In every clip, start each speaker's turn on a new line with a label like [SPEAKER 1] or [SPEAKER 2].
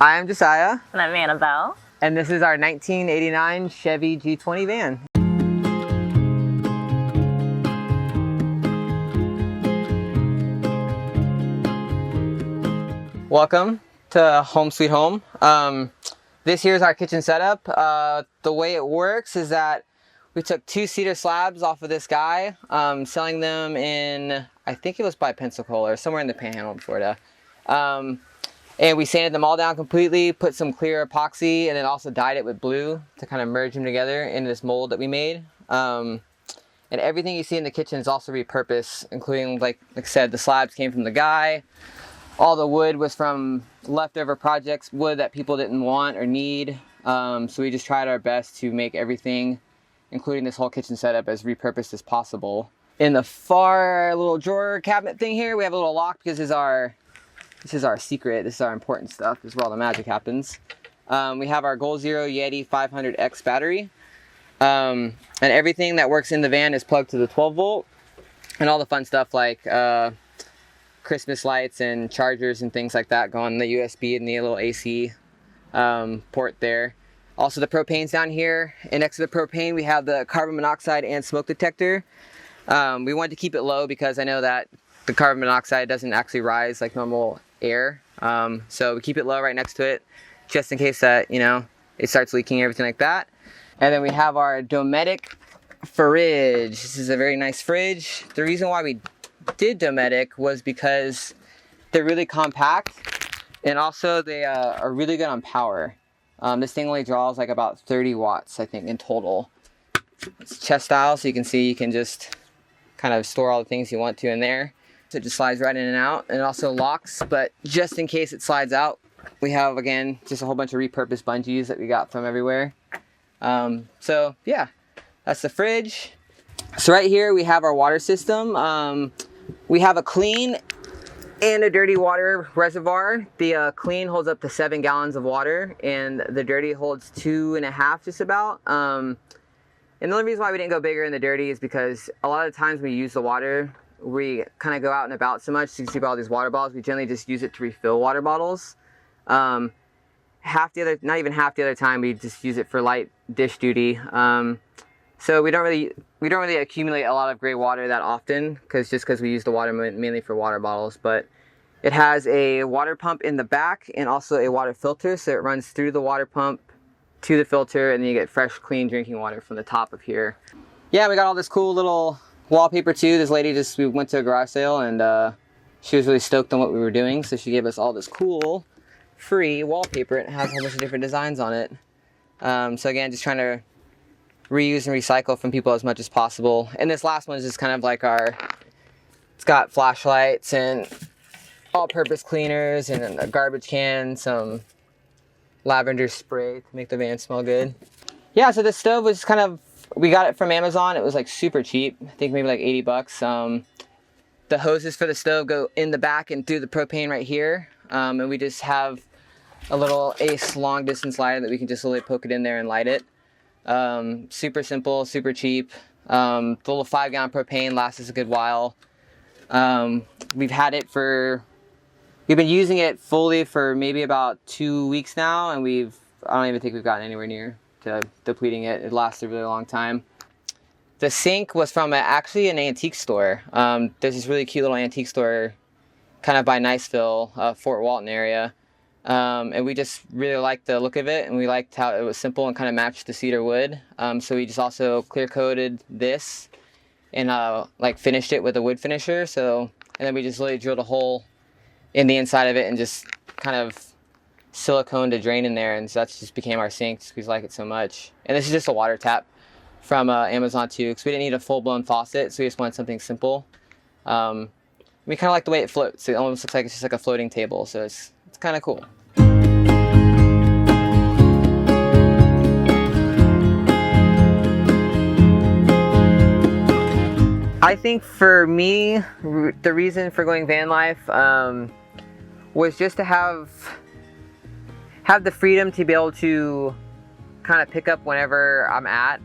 [SPEAKER 1] I am Josiah.
[SPEAKER 2] And I'm Annabelle.
[SPEAKER 1] And this is our 1989 Chevy G20 van. Welcome to Home Sweet Home. This here is our kitchen setup. The way it works is that we took 2 cedar slabs off of this guy, selling them in, I think it was by Pensacola or somewhere in the Panhandle in Florida. And we sanded them all down completely, put some clear epoxy, and then also dyed it with blue to kind of merge them together into this mold that we made. And everything you see in the kitchen is also repurposed, including, like I said, the slabs came from the guy. All the wood was from leftover projects, wood that people didn't want or need. So we just tried our best to make everything, including this whole kitchen setup, as repurposed as possible. In the far little drawer cabinet thing here, we have a little lock because this is our secret. This is our important stuff. This is where all the magic happens. We have our Goal Zero Yeti 500X battery. And everything that works in the van is plugged to the 12 volt. And all the fun stuff like Christmas lights and chargers and things like that go on the USB and the little AC port there. Also the propane's down here. And next to the propane we have the carbon monoxide and smoke detector. We wanted to keep it low because I know that the carbon monoxide doesn't actually rise like normal air. So we keep it low right next to it, just in case that, you know, it starts leaking, everything like that. And then we have our Dometic Fridge. This is a very nice fridge. The reason why we did Dometic was because they're really compact, and also they are really good on power. This thing only draws like about 30 watts, I think, in total. It's chest style, so you can see you can just kind of store all the things you want to in there. So it just slides right in and out, and it also locks, but just in case it slides out, we have, again, just a whole bunch of repurposed bungees that we got from everywhere. So yeah, that's the fridge. So right here we have our water system. We have a clean and a dirty water reservoir. The clean holds up to 7 gallons of water, and the dirty holds 2.5 just about. And the only reason why we didn't go bigger in the dirty is because a lot of times we use the water, we kind of go out and about so much, so you can see all these water bottles, we generally just use it to refill water bottles. Not even half the other time, we just use it for light dish duty. So we don't really accumulate a lot of gray water that often, because we use the water mainly for water bottles. But it has a water pump in the back and also a water filter, so it runs through the water pump to the filter, and then you get fresh, clean drinking water from the top of here. Yeah, we got all this cool little wallpaper too. This lady we went to a garage sale, and she was really stoked on what we were doing, so she gave us all this cool free wallpaper. It has a whole bunch of different designs on it. So again, just trying to reuse and recycle from people as much as possible. And this last one is just kind of like it's got flashlights and all-purpose cleaners and a garbage can, some lavender spray to make the van smell good. Yeah, so this stove was we got it from Amazon. It was like super cheap. I think maybe like 80 bucks. The hoses for the stove go in the back and through the propane right here. And we just have a little Ace long distance lighter that we can just literally poke it in there and light it. Super simple, super cheap. The little 5-gallon propane lasts us a good while. We've been using it fully for maybe about 2 weeks now, and I don't even think we've gotten anywhere near to depleting it. It lasted a really long time. The sink was from actually an antique store. There's this really cute little antique store kind of by Niceville, Fort Walton area. And we just really liked the look of it, and we liked how it was simple and kind of matched the cedar wood. So we just also clear coated this and like finished it with a wood finisher. And then we just literally drilled a hole in the inside of it and just kind of siliconed a drain in there, and so that just became our sink because we like it so much. And this is just a water tap from Amazon too, because we didn't need a full-blown faucet, so we just wanted something simple. We kind of like the way it floats. It almost looks like it's just like a floating table, so it's kind of cool. I think for me, the reason for going van life was just to have the freedom to be able to kind of pick up whenever I'm at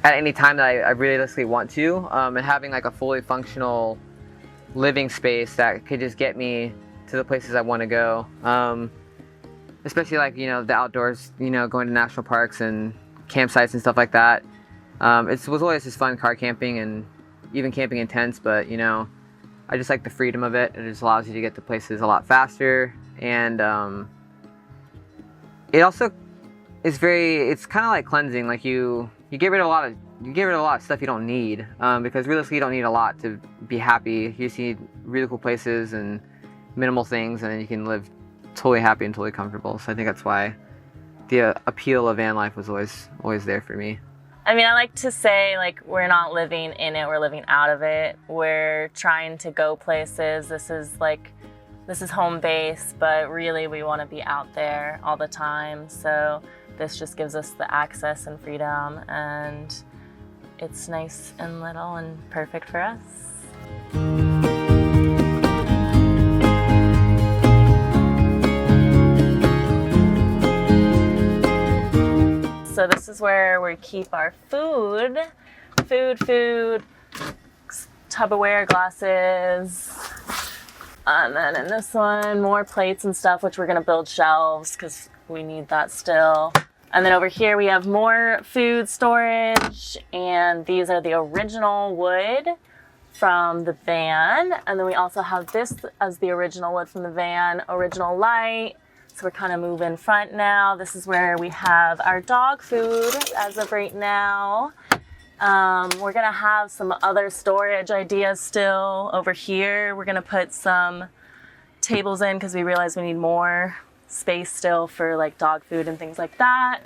[SPEAKER 1] any time that I realistically want to, and having like a fully functional living space that could just get me to the places I want to go. Especially like, you know, the outdoors, you know, going to national parks and campsites and stuff like that. It was always just fun car camping and even camping in tents, but, you know, I just like the freedom of it. It just allows you to get to places a lot faster, and it also is it's kind of like cleansing. Like you get rid of a lot of stuff you don't need, because realistically you don't need a lot to be happy. You just need really cool places and minimal things, and then you can live totally happy and totally comfortable. So I think that's why the appeal of van life was always there for me.
[SPEAKER 2] I mean, I like to say, like, we're not living in it, we're living out of it. We're trying to go places. This is home base, but really we want to be out there all the time. So this just gives us the access and freedom, and it's nice and little and perfect for us. So this is where we keep our food, Tupperware glasses, and then in this one, more plates and stuff, which we're gonna build shelves because we need that still. And then over here we have more food storage, and these are the original wood from the van. And then we also have this as the original wood from the van, original light. So we're kind of moving front now. This is where we have our dog food as of right now. We're gonna have some other storage ideas still over here. We're gonna put some tables in because we realize we need more space still for like dog food and things like that.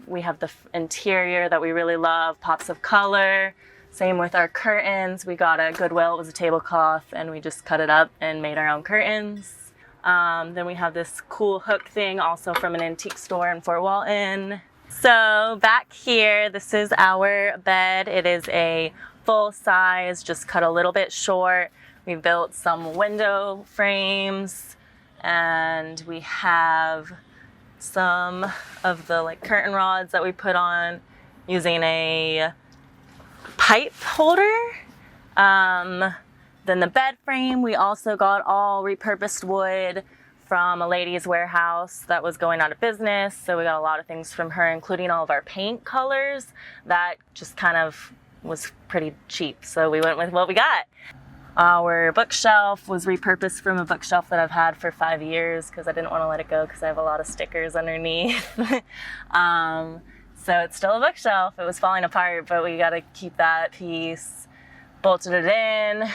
[SPEAKER 2] We have the interior that we really love, pops of color. Same with our curtains. We got a Goodwill, it was a tablecloth, and we just cut it up and made our own curtains. Then we have this cool hook thing also from an antique store in Fort Walton. So back here, this is our bed. It is a full size, just cut a little bit short. We built some window frames, and we have some of the like curtain rods that we put on using a pipe holder. Then the bed frame, we also got all repurposed wood from a lady's warehouse that was going out of business. So we got a lot of things from her, including all of our paint colors. That just kind of was pretty cheap. So we went with what we got. Our bookshelf was repurposed from a bookshelf that I've had for 5 years because I didn't want to let it go because I have a lot of stickers underneath. So it's still a bookshelf. It was falling apart, but we got to keep that piece. Bolted it in.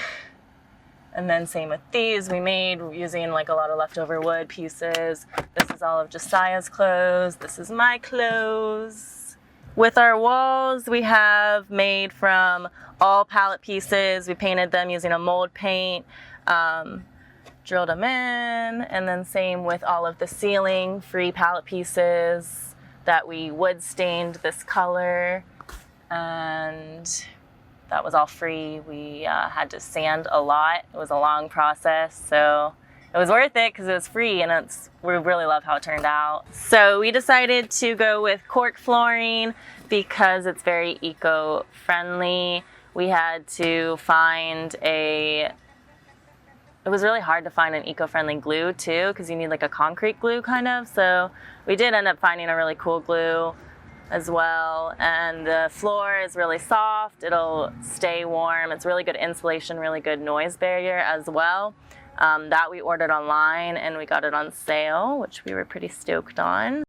[SPEAKER 2] And then same with these, we made using like a lot of leftover wood pieces. This is all of Josiah's clothes. This is my clothes. With our walls, we have made from all pallet pieces. We painted them using a mold paint, drilled them in, and then same with all of the ceiling, free pallet pieces that we wood stained this color, and that was all free. We had to sand a lot. It was a long process, so it was worth it because it was free, and we really love how it turned out. So we decided to go with Cork Flooring because it's very eco-friendly. We had to find it was really hard to find an eco-friendly glue too, because you need like a concrete glue kind of. So we did end up finding a really cool glue as well, and the floor is really soft. It'll stay warm. It's really good insulation, really good noise barrier as well. That we ordered online, and we got it on sale, which we were pretty stoked on.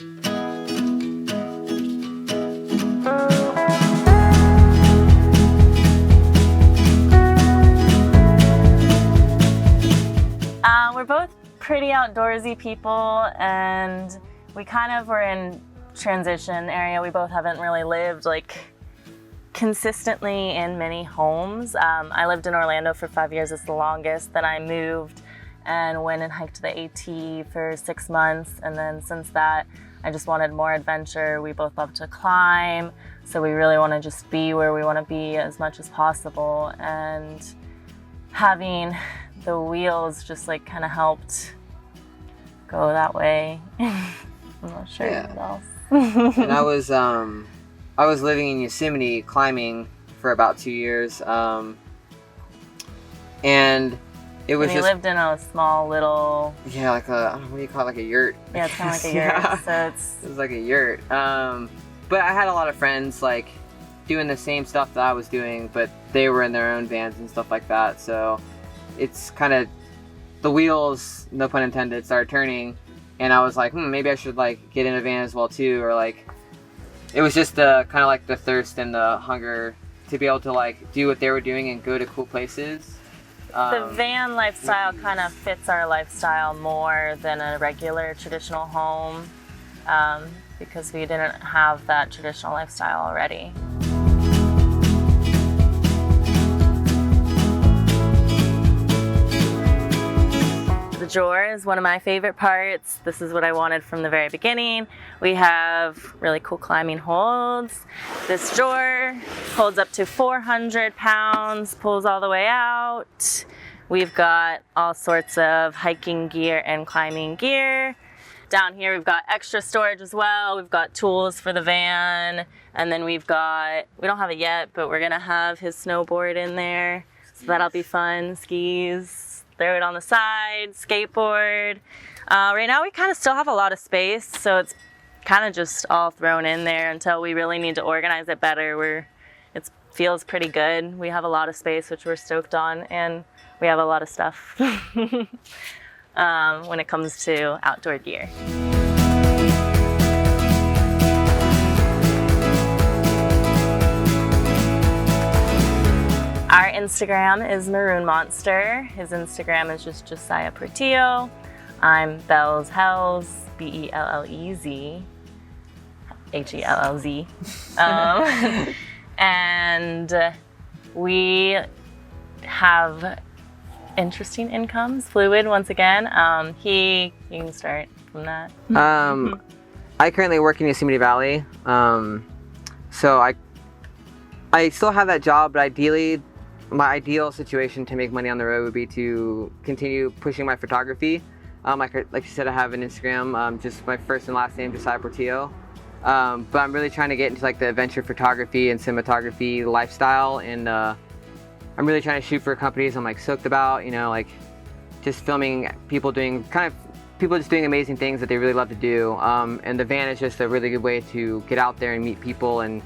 [SPEAKER 2] We're both pretty outdoorsy people, and we kind of were in transition area. We both haven't really lived like consistently in many homes. I lived in Orlando for 5 years. It's the longest. Then I moved and went and hiked the AT for 6 months, and then since that I just wanted more adventure. We both love to climb, so we really want to just be where we want to be as much as possible, and having the wheels just like kind of helped go that way. I'm not sure what else.
[SPEAKER 1] And I was living in Yosemite climbing for about 2 years, and It was
[SPEAKER 2] and you lived in a small little...
[SPEAKER 1] Yeah, like a, I don't know, what do you call it, like a yurt?
[SPEAKER 2] Yeah, it's kind of like a yurt,
[SPEAKER 1] Yeah.
[SPEAKER 2] so
[SPEAKER 1] It was like a yurt. But I had a lot of friends, like, doing the same stuff that I was doing, but they were in their own vans and stuff like that, so it's kind of, the wheels, no pun intended, started turning, and I was like, maybe I should, like, get in a van as well, too, or, like, it was just kind of like the thirst and the hunger to be able to, like, do what they were doing and go to cool places.
[SPEAKER 2] The van lifestyle kind of fits our lifestyle more than a regular traditional home, because we didn't have that traditional lifestyle already. The drawer is one of my favorite parts. This is what I wanted from the very beginning. We have really cool climbing holds. This drawer holds up to 400 pounds, pulls all the way out. We've got all sorts of hiking gear and climbing gear. Down here we've got extra storage as well. We've got tools for the van, and then we don't have it yet, but we're gonna have his snowboard in there, so that'll be fun. Skis, throw it on the side, skateboard. Right now we kind of still have a lot of space, so it's kind of just all thrown in there until we really need to organize it better. It feels pretty good. We have a lot of space, which we're stoked on, and we have a lot of stuff when it comes to outdoor gear. Our Instagram is Maroon Monster. His Instagram is just Josiah Portillo. I'm Bell's Hells, Bellez, Hellz. And we have interesting incomes. Fluid, once again. You can start from that.
[SPEAKER 1] I currently work in Yosemite Valley, so I still have that job, but ideally, my ideal situation to make money on the road would be to continue pushing my photography. Like you said, I have an Instagram, just my first and last name, Josiah Portillo. But I'm really trying to get into like the adventure photography and cinematography lifestyle, and I'm really trying to shoot for companies I'm like stoked about, like just filming people just doing amazing things that they really love to do. And the van is just a really good way to get out there and meet people and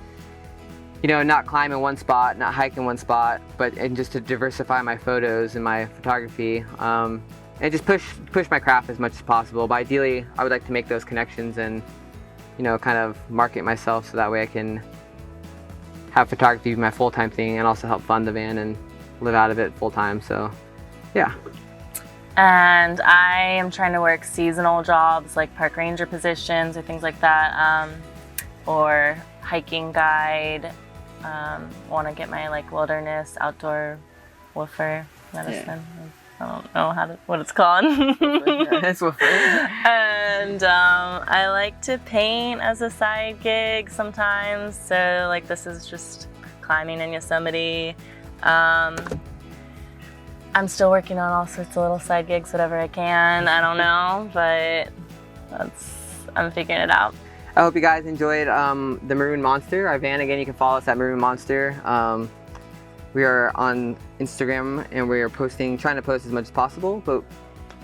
[SPEAKER 1] not climb in one spot, not hike in one spot, and just to diversify my photos and my photography, and just push my craft as much as possible. But ideally, I would like to make those connections and, kind of market myself so that way I can have photography be my full-time thing and also help fund the van and live out of it full-time. So, yeah.
[SPEAKER 2] And I am trying to work seasonal jobs like park ranger positions or things like that, or hiking guide. Want to get my wilderness outdoor woofer medicine. Yeah. I don't know what it's called.
[SPEAKER 1] It's woofer.
[SPEAKER 2] And I like to paint as a side gig sometimes. So this is just climbing in Yosemite. I'm still working on all sorts of little side gigs, whatever I can. I don't know, but I'm figuring it out.
[SPEAKER 1] I hope you guys enjoyed the Maroon Monster, our van. Again, you can follow us at Maroon Monster. We are on Instagram and we are trying to post as much as possible. But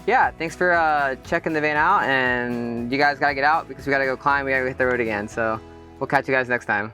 [SPEAKER 1] yeah, thanks for checking the van out, and you guys gotta get out because we gotta go climb, we gotta hit the road again. So we'll catch you guys next time.